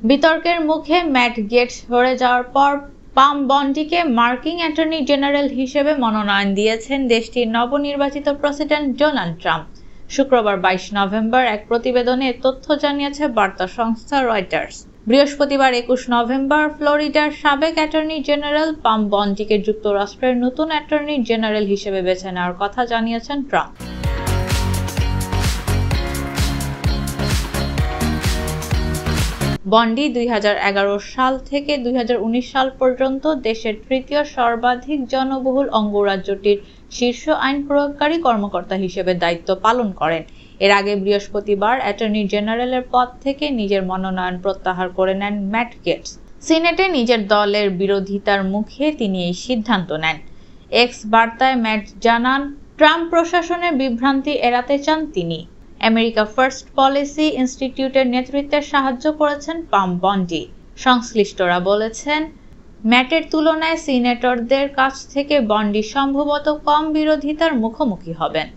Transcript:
বিতর্কের মুখে mat Gates সরে যাওয়ার পর পাম বন্ডিকে মার্কিন অ্যাটর্নি জেনারেল হিসেবে মনোনয়ন দিয়েছেন দেশটির নবনির্বাচিত প্রেসিডেন্ট ডোনাল্ড ট্রাম্প। শুক্রবার 22 নভেম্বর এক প্রতিবেদনে তথ্য জানিয়েছে বার্তা সংস্থা রয়টার্স। বৃহস্পতিবার 21 নভেম্বর ফ্লোরিডার সাবেক অ্যাটর্নি জেনারেল পাম বন্ডিকে যুক্তরাষ্ট্রের নতুন অ্যাটর্নি জেনারেল হিসেবে বেছে নেওয়ার কথা জানিয়েছেন ট্রাম্প। বন্ডি 2011 সাল থেকে 2019 সাল পর্যন্ত দেশের তৃতীয় সর্বাধিক জনবহুল অঙ্গরাজ্যটির শীর্ষ আইন প্রয়োগকারী কর্মকর্তা হিসেবে দায়িত্ব পালন করেন। এর আগে বৃহস্পতিবার অ্যাটর্নি জেনারেলের পদ থেকে নিজের মনোনয়ন প্রত্যাহার করে নেন ম্যাট গেটস। সিনেটে নিজের দলের বিরোধিতার মুখে তিনি এই সিদ্ধান্ত নেন। এক্স বার্তায় ম্যাট জানান, ট্রাম্প প্রশাসনের বিভ্রান্তি এড়াতে চান তিনি। আমেরিকা ফার্স্ট পলিসি ইনস্টিটিউটের নেতৃত্বে সাহায্য করেছেন পাম বন্ডি। সংশ্লিষ্টরা বলেছেন, ম্যাটের তুলনায় সিনেটরদের কাছ থেকে বন্ডি সম্ভবত কম বিরোধিতার মুখোমুখি হবেন।